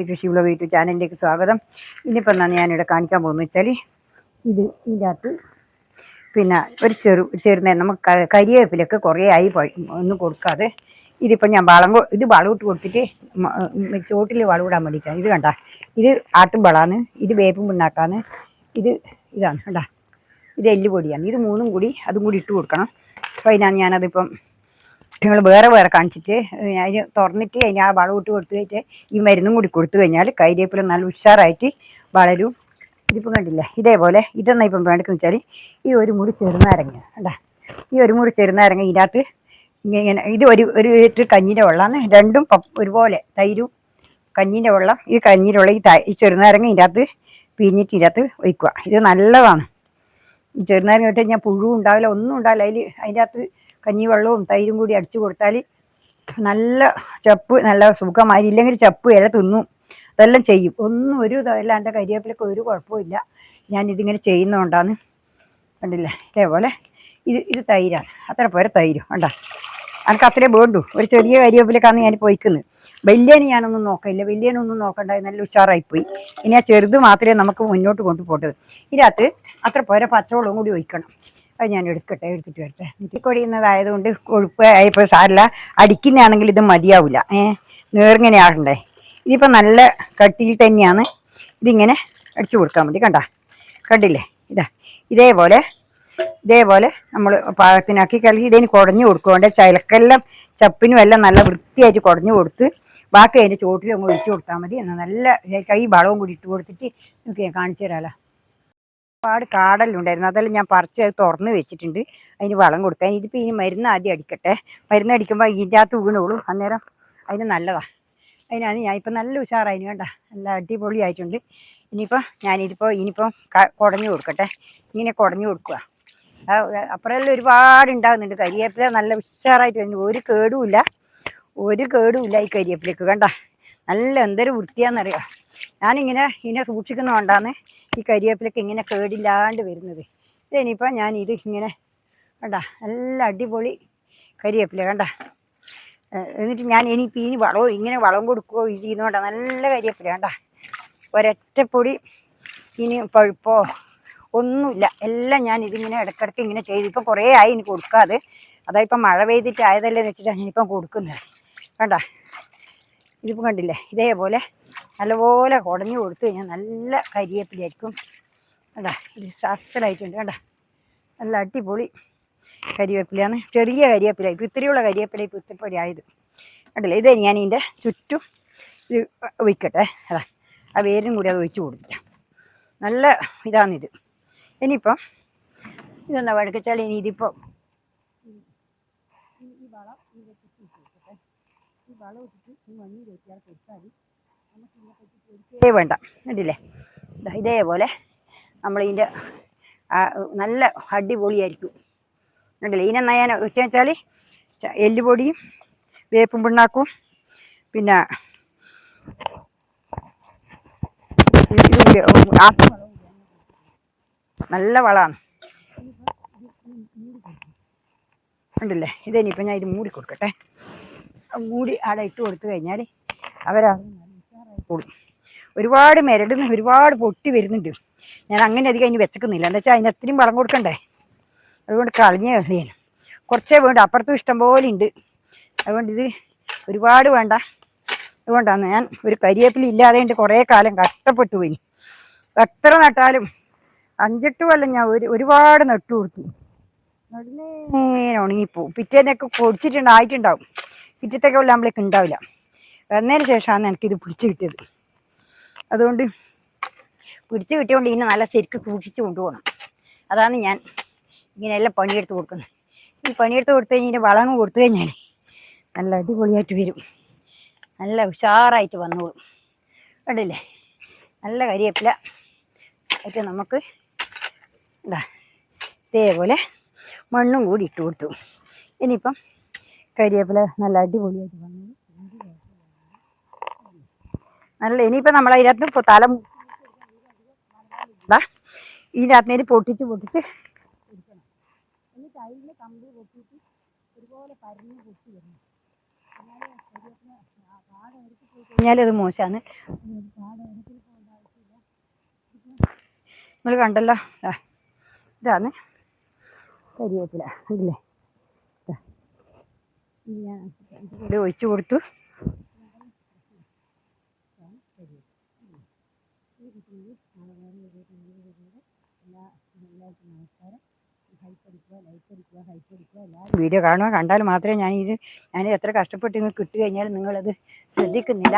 കൃഷി vlog YouTube ചാനലിലേക്ക് സ്വാഗതം. ഇന്നിപ്പോൾ എന്താണ് ഞാനിവിടെ കാണിക്കാൻ പോകുന്നത് വെച്ചാൽ ഇതിൻ്റെ അകത്ത് പിന്നെ ഒരു ചെറുനേ നമുക്ക് കരിവേപ്പിലൊക്കെ കുറേ ആയി ഒന്നും കൊടുക്കാതെ ഇതിപ്പോൾ ഞാൻ ഇത് വളമിട്ട് കൊടുത്തിട്ട് ചോട്ടിൽ വളമിടാൻ വേണ്ടിയിട്ടാണ്. ഇത് കണ്ട, ഇത് ആട്ടും വളമാണ്, ഇത് വേപ്പും പിണ്ണാക്കാണ്, ഇതാണ് കണ്ട, ഇത് എല്ലുപൊടിയാണ്. ഇത് മൂന്നും കൂടി അതും കൂടി ഇട്ട് കൊടുക്കണം. അപ്പോൾ അതിനാണ് ഞാനതിപ്പം നിങ്ങൾ വേറെ കാണിച്ചിട്ട് അതിന് തുറന്നിട്ട് അതിന് ആ വളം ഇട്ട് കൊടുത്തു കഴിഞ്ഞാൽ ഈ മരുന്നും കൂടി കൊടുത്തു കഴിഞ്ഞാൽ കരിവേപ്പില നല്ല ഉഷാറായിട്ട് വളരും. ഇതിപ്പം കണ്ടില്ലേ, ഇതേപോലെ ഇതെന്നാ ഇപ്പം വേണ്ടതെന്ന് വെച്ചാൽ ഈ ഒരു മുറി ചെറുനാരങ്ങ കണ്ടാ, ഈ ഒരു മുറി ചെറുനാരങ്ങ ഇതിനകത്ത് ഇങ്ങനെ ഇത് ഒരു ലിറ്റർ കഞ്ഞിൻ്റെ വെള്ളമാണ്. രണ്ടും ഒരുപോലെ തൈരും കഞ്ഞിൻ്റെ വെള്ളം. ഈ കഞ്ഞിൻ്റെ വെള്ളം ഈ ചെറുനാരങ്ങ ഇതിനകത്ത് പിഴിഞ്ഞിട്ട് ഇതിനകത്ത് ഒഴിക്കുക. ഇത് നല്ലതാണ്. ഈ ചെറുനാരങ്ങ ഇട്ട് കഴിഞ്ഞാൽ പുഴു ഉണ്ടാവില്ല, ഒന്നും ഉണ്ടാവില്ല. അതിൻ്റെ അകത്ത് കഞ്ഞിവെള്ളവും തൈരും കൂടി അടിച്ചു കൊടുത്താൽ നല്ല ചപ്പ്, നല്ല സുഖമായി. ഇല്ലെങ്കിൽ ചപ്പ് ഇല തിന്നും, അതെല്ലാം ചെയ്യും. ഒന്നും ഒരു ഇതല്ല, എൻ്റെ കരിവേപ്പിലൊക്കെ ഒരു കുഴപ്പമില്ല. ഞാനിതിങ്ങനെ ചെയ്യുന്നതുകൊണ്ടാണ്. കണ്ടില്ലേ, ഇതേപോലെ ഇത് തൈരാണ്. അത്ര പോരെ തൈരും കണ്ടാ, എനിക്ക് അത്രേ വേണ്ടു. ഒരു ചെറിയ കരിവേപ്പിലൊക്കെയാണ് ഞാൻ പൊയ്ക്കുന്നത്. വലിയന് ഞാനൊന്നും നോക്കില്ല, വലിയനൊന്നും നോക്കണ്ടായി, നല്ല ഉഷാറായിപ്പോയി. ഇനി ആ ചെറുത് മാത്രമേ നമുക്ക് മുന്നോട്ട് കൊണ്ടുപോട്ടത്. ഇതിനകത്ത് അത്ര പോരെ പച്ചവെള്ളം കൂടി ഒഴിക്കണം. അത് ഞാൻ എടുത്തിട്ട് വരട്ടെ. കൊടിയുന്നതായതുകൊണ്ട് കൊഴുപ്പ് ഇപ്പോൾ സാരില്ല, അടിക്കുന്നതാണെങ്കിൽ ഇത് മതിയാവില്ല. നേർങ്ങനെ ആകണ്ടേ. ഇതിപ്പോൾ നല്ല കട്ടിയിൽ തന്നെയാണ് ഇതിങ്ങനെ അടിച്ചു കൊടുക്കാൻ വേണ്ടി. കണ്ടില്ലേ, ഇതേപോലെ നമ്മൾ പാകത്തിനാക്കി കളി. ഇതിന് കുടഞ്ഞു കൊടുക്കുകൊണ്ട് ചിലക്കെല്ലാം ചപ്പിനും എല്ലാം നല്ല വൃത്തിയായിട്ട് കുടഞ്ഞു കൊടുത്ത് ബാക്കി അതിൻ്റെ ചോട്ടിലും അങ്ങ് ഒഴിച്ചു കൊടുത്താൽ മതി. എന്നാൽ നല്ല കൈ വളവും കൂടി ഇട്ട് കൊടുത്തിട്ട് നമുക്ക് ഞാൻ കാണിച്ചു തരാമല്ലോ. ഒരുപാട് കാടെല്ലാം അതെല്ലാം ഞാൻ പറിച്ച് അത് തുറന്ന് വെച്ചിട്ടുണ്ട് അതിന് വളം കൊടുക്കാൻ. ഇതിപ്പോൾ ഇനി മരുന്ന് ആദ്യം അടിക്കട്ടെ. മരുന്ന് അടിക്കുമ്പോൾ ഇതിൻ്റെ അകത്ത് വീണോളൂ, അന്നേരം അതിന് നല്ലതാണ്. അതിനാണ് ഞാൻ ഇപ്പം നല്ല ഉഷാറായിന് കണ്ട, നല്ല അടിപൊളിയായിട്ടുണ്ട്. ഇനിയിപ്പോൾ കുടഞ്ഞു കൊടുക്കട്ടെ. ഇങ്ങനെ കുടഞ്ഞു കൊടുക്കുക. അപ്പുറമെല്ലാം ഒരുപാട് ഉണ്ടാകുന്നുണ്ട് കരിവേപ്പില. നല്ല ഉഷാറായിട്ട് വരുന്നു. ഒരു കേടുമില്ല ഈ കരിവേപ്പിലേക്ക്. കണ്ട, നല്ല എന്തൊരു വൃത്തിയാണെന്നറിയാം. ഞാനിങ്ങനെ ഇതിനെ സൂക്ഷിക്കുന്നതുകൊണ്ടാണ് ഈ കരിവേപ്പിലൊക്കെ ഇങ്ങനെ കേടില്ലാണ്ട് വരുന്നത്. ഇനിയിപ്പോൾ ഇത് ഇങ്ങനെ കണ്ട, നല്ല അടിപൊളി കരിവേപ്പില കണ്ട. എന്നിട്ട് ഞാൻ ഇനിയിപ്പോൾ ഇങ്ങനെ വളം കൊടുക്കുകയോ ഇത് ചെയ്യുന്നതുകൊണ്ടാണ് നല്ല കരിവേപ്പില കണ്ട. ഒരൊറ്റപ്പൊടി ഇനി പഴുപ്പോ ഒന്നുമില്ല. എല്ലാം ഞാൻ ഇതിങ്ങനെ ഇടയ്ക്കിടയ്ക്ക് ഇങ്ങനെ ചെയ്തു. ഇപ്പം കുറേ ആയി ഇനി കൊടുക്കാതെ. അതായിപ്പം മഴ പെയ്തിട്ട് ആയതല്ലേ എന്ന് വെച്ചിട്ടാണ് ഞാനിപ്പം കൊടുക്കുന്നത്. കണ്ട, ഇതിപ്പോൾ കണ്ടില്ലേ, ഇതേപോലെ നല്ലപോലെ കുടഞ്ഞു കൊടുത്തു കഴിഞ്ഞാൽ നല്ല കരിവേപ്പിലായിരിക്കും. കണ്ട, ഇത് അസലായിട്ടുണ്ട്. കണ്ട, നല്ല അടിപൊളി കരിവേപ്പിലയാണ്. ചെറിയ കരിവേപ്പില, ഇപ്പം ഇത്തിരിയുള്ള കരിവേപ്പില ഇപ്പോൾ ഇത്തിരി ആയത് കണ്ടില്ലേ. ഇതേ ഞാൻ ഇതിൻ്റെ ചുറ്റും ഇത് ഒഴിക്കട്ടെ. ആ വേരും കൂടി അത് ഒഴിച്ച് കൊടുത്തിട്ട് നല്ല ഇതാണിത്. ഇനിയിപ്പം ഇതെന്താ വഴക്കിച്ചാൽ ഇതിപ്പോൾ ഈ വളം ഈ വളം ഇട്ടിട്ട് ഈ മണ്ണിൽ വെച്ചാൽ കൊടുത്താൽ നമുക്ക് ഇതിനെപ്പറ്റി ഒരിക്കലേ വേണ്ട. കണ്ടില്ലേ, ഇതേപോലെ നമ്മളിതിൻ്റെ നല്ല അടിപൊളിയായിരിക്കും. കണ്ടില്ലേ, ഇതിനെന്നാ ഞാൻ വെച്ചാൽ എല്ലുപൊടിയും വേപ്പും പിണ്ണാക്കും പിന്നെ നല്ല വളമാണ്. കണ്ടില്ലേ, ഇനിയിപ്പോൾ ഞാൻ ഇത് മൂടി കൊടുക്കട്ടെ. മൂടി അവിടെ ഇട്ട് കൊടുത്തു കഴിഞ്ഞാൽ കൊടുക്കും. ഒരുപാട് ഒരുപാട് പൊട്ടി വരുന്നുണ്ട്. ഞാൻ അങ്ങനെ അധികം അതിന് വെച്ചേക്കുന്നില്ല. എന്താ വെച്ചാൽ അതിന് അത്രയും വളം കൊടുക്കണ്ടേ, അതുകൊണ്ട് കളഞ്ഞേ കളിയാൻ. കുറച്ചേ വേണ്ട, അപ്പുറത്തും ഇഷ്ടം പോലെ ഉണ്ട്. അതുകൊണ്ട് ഇത് ഒരുപാട് വേണ്ട. അതുകൊണ്ടാണ് ഞാൻ ഒരു കരിവേപ്പില ഇല്ലാതെ ഉണ്ട് കുറേ കാലം കഷ്ടപ്പെട്ടു പോയി. എത്ര നട്ടാലും 5-8 കൊല്ലം ഞാൻ ഒരുപാട് നട്ടു കൊടുത്തു. നടുന്നേനെ ഉണങ്ങിപ്പോവും. പിറ്റേന്നൊക്കെ ആയിട്ടുണ്ടാവും. പിറ്റത്തെ കൊല്ലാകുമ്പോഴേക്ക് ഉണ്ടാവില്ല. വന്നതിന് ശേഷമാണ് എനിക്കിത് പിടിച്ച് കിട്ടിയത്. അതുകൊണ്ട് പിടിച്ച് കിട്ടിയതുകൊണ്ട് ഇതിനെ നല്ല ശരിക്കും സൂക്ഷിച്ച് കൊണ്ടുപോകണം. അതാണ് ഞാൻ ഇങ്ങനെയെല്ലാം പണിയെടുത്ത് കൊടുക്കുന്നത്. ഈ പണിയെടുത്ത് കൊടുത്തു കഴിഞ്ഞാൽ വളം കൊടുത്തു കഴിഞ്ഞാൽ നല്ല അടിപൊളിയായിട്ട് വരും. നല്ല ഉഷാറായിട്ട് വന്നോളും. കണ്ടില്ലേ, നല്ല കരിവേപ്പില ആയിട്ട് നമുക്ക് ഇതേപോലെ മണ്ണും കൂടി ഇട്ട് കൊടുത്തു. ഇനിയിപ്പം കരിവേപ്പില നല്ല അടിപൊളിയായിട്ട് വന്നു. ഇനിയിപ്പോൾ നമ്മളതിനകത്ത് തലം ഇതിനകത്ത് പൊട്ടിച്ച് എടുക്കണം. എന്നിട്ട് അതിൽ കമ്പ് പൊട്ടിയിട്ട് ഒരുപോലെ പരന്ന് പൊട്ടി വരണം. എന്നാലും കരിവേപ്പില കഴിഞ്ഞാൽ അത് മോശമാണ്. നിങ്ങൾ കണ്ടല്ലോ, ഇതാണ് കരിവേപ്പില. കണ്ടില്ലേ, ഇത് ഒഴിച്ചു കൊടുത്തു. വീഡിയോ കാണുക, കണ്ടാൽ മാത്രമേ ഞാൻ എത്ര കഷ്ടപ്പെട്ട് നിങ്ങൾക്ക് കിട്ടി കഴിഞ്ഞാൽ നിങ്ങളത് ശ്രദ്ധിക്കുന്നില്ല.